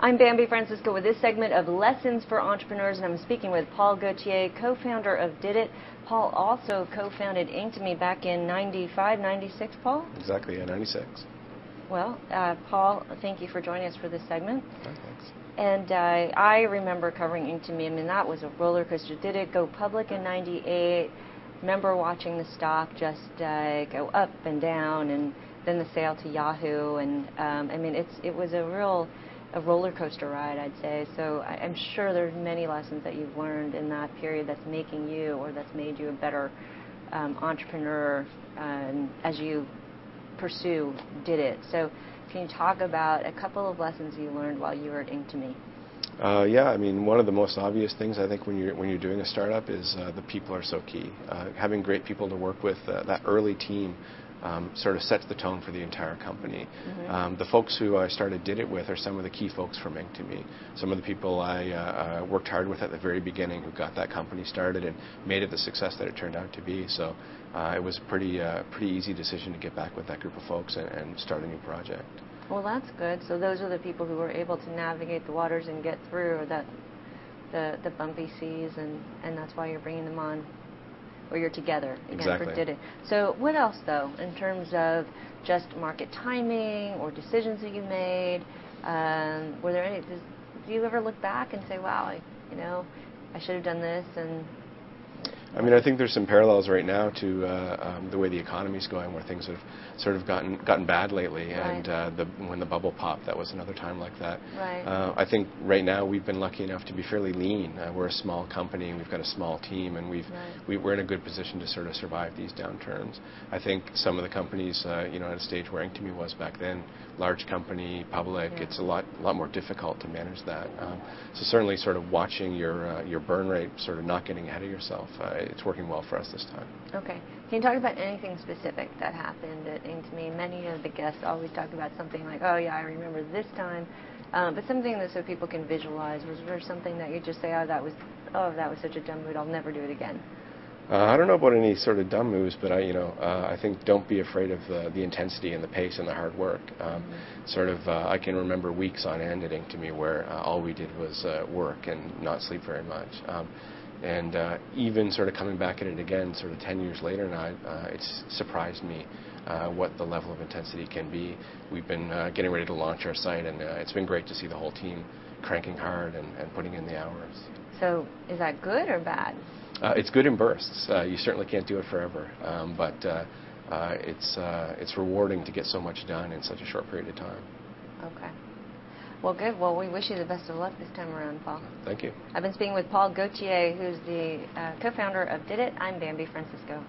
I'm Bambi Francisco with this segment of Lessons for Entrepreneurs, and I'm speaking with Paul Gauthier, co-founder of Diddit. Paul also co-founded Inktomy back in 95, 96, Paul? Exactly, yeah, 96. Well, Paul, thank you for joining us for this segment. Oh, thanks. And I remember covering Inktomy. I mean, that was a roller coaster. Did it go public in 98? Remember watching the stock just go up and down, and then the sale to Yahoo. And I mean, it was a roller coaster ride, I'd say. So I'm sure there's many lessons that you've learned in that period that's making you, or that's made you a better entrepreneur as you pursue Diddit. So can you talk about a couple of lessons you learned while you were at Inktomy? Yeah, I mean, one of the most obvious things I think when you're doing a startup is the people are so key. Having great people to work with, that early team sort of sets the tone for the entire company. Mm-hmm. The folks who I started Diddit with are some of the key folks from Inktomy. Some of the people I worked hard with at the very beginning who got that company started and made it the success that it turned out to be. So it was a pretty easy decision to get back with that group of folks and start a new project. Well, that's good. So those are the people who were able to navigate the waters and get through the bumpy seas, and that's why you're bringing them on, or you're together again. Exactly. For Diddit. So what else, though, in terms of just market timing or decisions that you made? Were there any? Do you ever look back and say, "Wow, I should have done this"? And I mean, I think there's some parallels right now to the way the economy's going, where things have sort of gotten bad lately, right. and when the bubble popped, that was another time like that. Right. I think right now we've been lucky enough to be fairly lean. We're a small company, and we've got a small team, and we're in a good position to sort of survive these downturns. I think some of the companies, at a stage where Inktomy was back then, large company, public, yeah. it's a lot more difficult to manage that. So certainly, sort of watching your burn rate, sort of not getting ahead of yourself. It's working well for us this time. Okay. Can you talk about anything specific that happened at Inktomy? Many of the guests always talk about something like, "Oh yeah, I remember this time," but something that so people can visualize. Was there something that you just say, "Oh, that was such a dumb move. I'll never do it again"? I don't know about any sort of dumb moves, but I think don't be afraid of the intensity and the pace and the hard work. I can remember weeks on end at Inktomy where all we did was work and not sleep very much. And even sort of coming back at it again, sort of 10 years later now, it's surprised me what the level of intensity can be. We've been getting ready to launch our site, and it's been great to see the whole team cranking hard and putting in the hours. So is that good or bad? It's good in bursts. You certainly can't do it forever, but it's rewarding to get so much done in such a short period of time. Okay. Well, good. Well, we wish you the best of luck this time around, Paul. Thank you. I've been speaking with Paul Gauthier, who's the co-founder of Diddit. I'm Bambi Francisco.